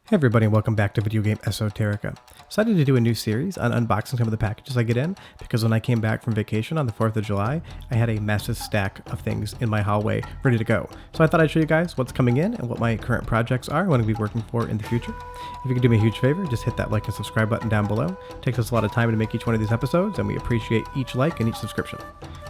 Hey everybody and welcome back to Video Game Esoterica. Decided to do a new series on unboxing some of the packages I get in because when I came back from vacation on the 4th of July, I had a massive stack of things in my hallway ready to go. So I thought I'd show you guys what's coming in and what my current projects are and what I'm going to be working for in the future. If you could do me a huge favor, just hit that like and subscribe button down below. It takes us a lot of time to make each one of these episodes and we appreciate each like and each subscription.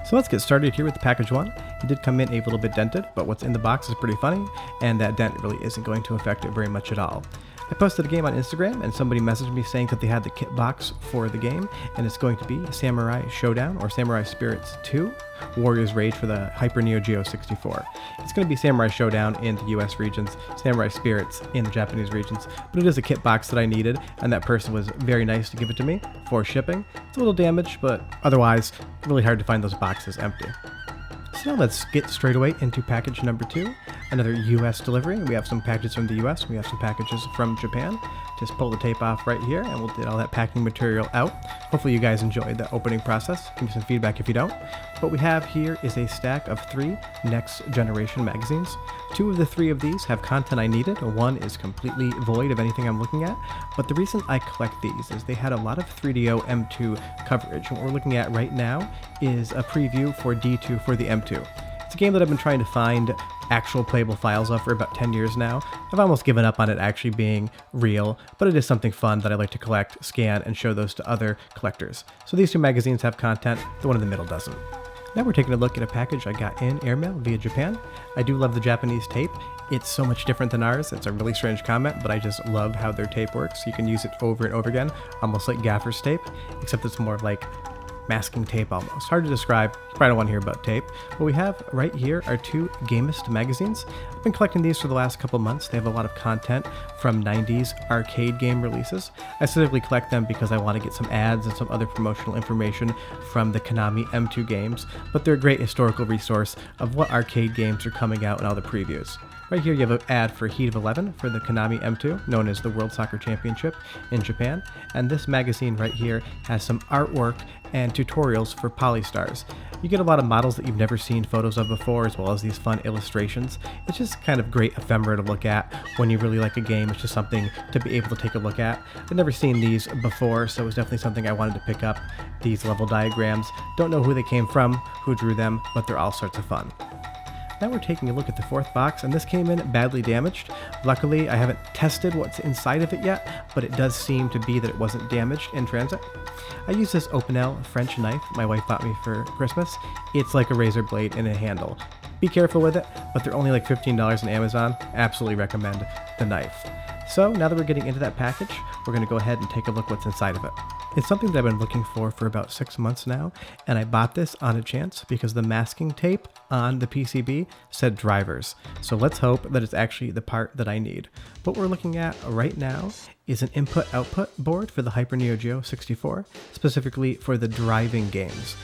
So let's get started here with the package one. It did come in a little bit dented, but what's in the box is pretty funny, and that dent really isn't going to affect it very much at all. I posted a game on Instagram and somebody messaged me saying that they had the kit box for the game, and it's going to be Samurai Showdown or Samurai Spirits 2 Warrior's Rage for the Hyper Neo Geo 64. It's going to be Samurai Showdown in the US regions, Samurai Spirits in the Japanese regions, but it is a kit box that I needed, and that person was very nice to give it to me for shipping. It's a little damaged, but otherwise really hard to find those boxes empty. So now let's get straight away into package number 2, another US delivery. We have some packages from the US, we have some packages from Japan. Just pull the tape off right here and we'll get all that packing material out. Hopefully you guys enjoyed the opening process. Give me some feedback if you don't. What we have here is a stack of 3 next generation magazines. 2 of the 3 of these have content I needed. One is completely void of anything I'm looking at, but the reason I collect these is they had a lot of 3DO M2 coverage. What we're looking at right now is a preview for D2 for the M2. It's a game that I've been trying to find actual playable files of for about 10 years now. I've almost given up on it actually being real, but it is something fun that I like to collect, scan, and show those to other collectors. So these 2 magazines have content, the one in the middle doesn't. Now we're taking a look at a package I got in airmail via Japan. I do love the Japanese tape. It's so much different than ours. It's a really strange comment, but I just love how their tape works. You can use it over and over again, almost like gaffer's tape, except it's more like masking tape almost. Hard to describe. You probably don't want to hear about tape. What we have right here are 2 Gamist magazines. I've been collecting these for the last couple months. They have a lot of content from 90s arcade game releases. I specifically collect them because I want to get some ads and some other promotional information from the Konami M2 games, but they're a great historical resource of what arcade games are coming out and all the previews. Right here you have an ad for Heat of 11 for the Konami M2, known as the World Soccer Championship in Japan. And this magazine right here has some artwork and tutorials for Polystars. You get a lot of models that you've never seen photos of before, as well as these fun illustrations. It's just kind of great ephemera to look at when you really like a game. It's just something to be able to take a look at. I've never seen these before, so it's definitely something I wanted to pick up. These level diagrams. Don't know who they came from, who drew them, but they're all sorts of fun. Now we're taking a look at the 4th box, and this came in badly damaged. Luckily, I haven't tested what's inside of it yet, but it does seem to be that it wasn't damaged in transit. I use this Opinel French knife my wife bought me for Christmas. It's like a razor blade in a handle. Be careful with it, but they're only like $15 on Amazon. Absolutely recommend the knife. So now that we're getting into that package, we're going to go ahead and take a look what's inside of it. It's something that I've been looking for about 6 months now, and I bought this on a chance because the masking tape on the PCB said drivers. So let's hope that it's actually the part that I need. What we're looking at right now is an input-output board for the Hyper Neo Geo 64, specifically for the driving games.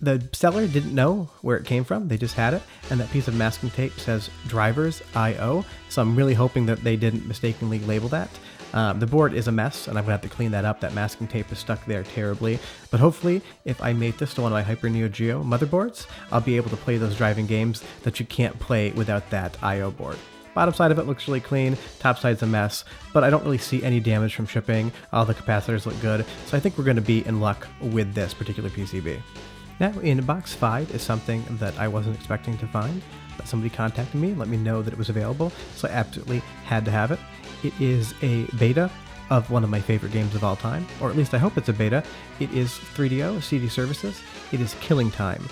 The seller didn't know where it came from, they just had it, and that piece of masking tape says drivers IO, so I'm really hoping that they didn't mistakenly label that. The board is a mess, and I'm going to have to clean that up. That masking tape is stuck there terribly, but hopefully, if I mate this to one of my Hyper Neo Geo motherboards, I'll be able to play those driving games that you can't play without that IO board. Bottom side of it looks really clean, top side's a mess, but I don't really see any damage from shipping. All the capacitors look good, so I think we're going to be in luck with this particular PCB. Now, in box 5 is something that I wasn't expecting to find, but somebody contacted me and let me know that it was available, so I absolutely had to have it. It is a beta of one of my favorite games of all time, or at least I hope it's a beta. It is 3DO CD Services. It is Killing Time.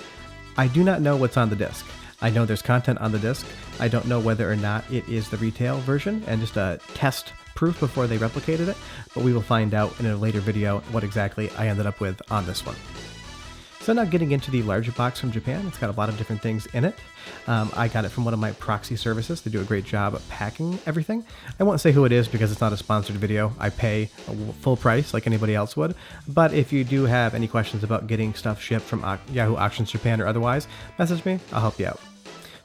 I do not know what's on the disc. I know there's content on the disc. I don't know whether or not it is the retail version and just a test proof before they replicated it, but we will find out in a later video what exactly I ended up with on this one. So now getting into the larger box from Japan, it's got a lot of different things in it. I got it from one of my proxy services. They do a great job of packing everything. I won't say who it is because it's not a sponsored video. I pay a full price like anybody else would. But if you do have any questions about getting stuff shipped from Yahoo Auctions Japan or otherwise, message me, I'll help you out.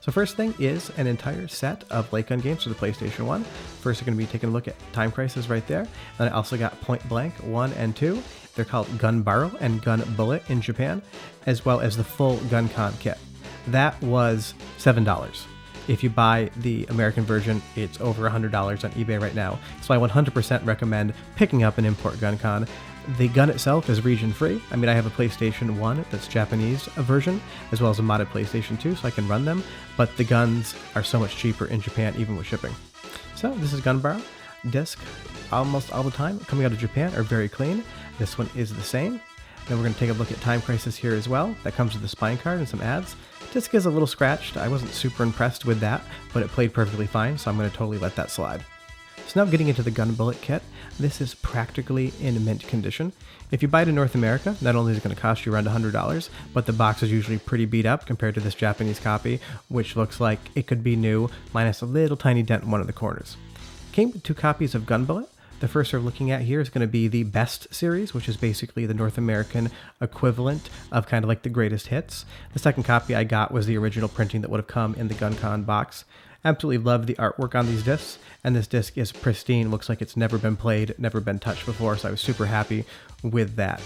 So first thing is an entire set of light gun games for the PlayStation 1. First, we're going to be taking a look at Time Crisis right there. Then I also got Point Blank 1 and 2. They're called Gun Barrel and Gun Bullet in Japan, as well as the full Gun Con kit. That was $7. If you buy the American version, it's over $100 on eBay right now. So I 100% recommend picking up an import gun con. The gun itself is region free. I mean, I have a PlayStation 1 that's Japanese version, as well as a modded PlayStation 2, so I can run them, but the guns are so much cheaper in Japan, even with shipping. So this is Gun Barrel. Disc, almost all the time, coming out of Japan, are very clean. This one is the same. Then we're going to take a look at Time Crisis here as well. That comes with the spine card and some ads. Disc is a little scratched. I wasn't super impressed with that, but it played perfectly fine, so I'm going to totally let that slide. So now getting into the gun bullet kit, this is practically in mint condition. If you buy it in North America, not only is it going to cost you around $100, but the box is usually pretty beat up compared to this Japanese copy, which looks like it could be new, minus a little tiny dent in one of the corners. Came with 2 copies of Gun Bullet. The first we're looking at here is going to be the Best series, which is basically the North American equivalent of kind of like the greatest hits. The second copy I got was the original printing that would have come in the GunCon box. Absolutely love the artwork on these discs, and this disc is pristine. Looks like it's never been played, never been touched before, so I was super happy with that.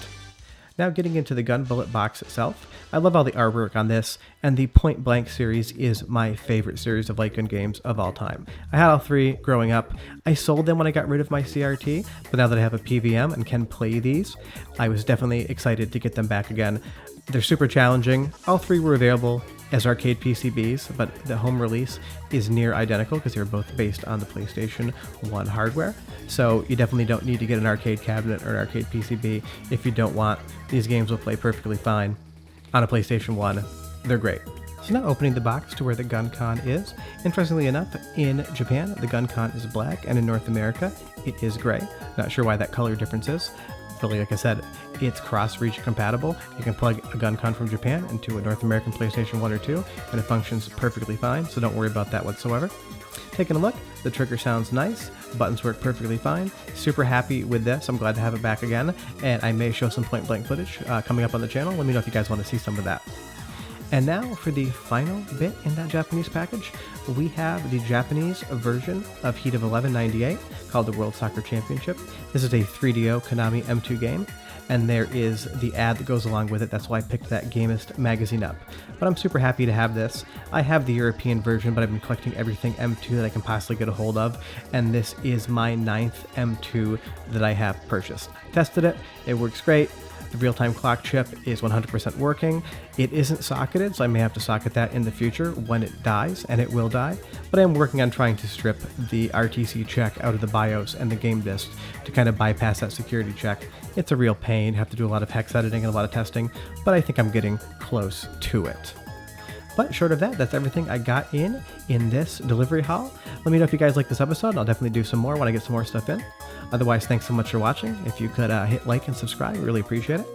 Now getting into the Gun Bullet box itself, I love all the artwork on this, and the Point Blank series is my favorite series of light gun games of all time. I had all 3 growing up. I sold them when I got rid of my CRT, but now that I have a PVM and can play these, I was definitely excited to get them back again. They're super challenging. All 3 were available as arcade PCBs, but the home release is near identical because they're both based on the PlayStation 1 hardware. So you definitely don't need to get an arcade cabinet or an arcade PCB if you don't want. These games will play perfectly fine on a PlayStation 1. They're great. So now opening the box to where the GunCon is. Interestingly enough, in Japan, the GunCon is black, and in North America, it is gray. Not sure why that color difference is. Really, like I said, it's cross-region compatible. You can plug a GunCon from Japan into a North American PlayStation 1 or 2, and it functions perfectly fine, so don't worry about that whatsoever. Taking a look, the trigger sounds nice, buttons work perfectly fine. Super happy with this. I'm glad to have it back again, and I may show some point blank footage coming up on the channel. Let me know if you guys want to see some of that. And now for the final bit in that Japanese package, we have the Japanese version of Heat of 1198 called the World Soccer Championship. This is a 3DO Konami M2 game, and there is the ad that goes along with it. That's why I picked that Gamist magazine up. But I'm super happy to have this. I have the European version, but I've been collecting everything M2 that I can possibly get a hold of, and this is my 9th M2 that I have purchased. Tested it, it works great. The real-time clock chip is 100% working. It isn't socketed, so I may have to socket that in the future when it dies, and it will die. But I'm working on trying to strip the RTC check out of the BIOS and the game disk to kind of bypass that security check. It's a real pain, have to do a lot of hex editing and a lot of testing, but I think I'm getting close to it. But short of that, that's everything I got in this delivery haul. Let me know if you guys like this episode. I'll definitely do some more when I get some more stuff in. Otherwise, thanks so much for watching. If you could hit like and subscribe, I really appreciate it.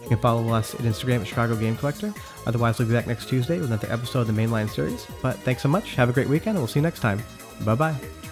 You can follow us at Instagram at Chicago Game Collector. Otherwise, we'll be back next Tuesday with another episode of the Mainline series. But thanks so much. Have a great weekend, and we'll see you next time. Bye-bye.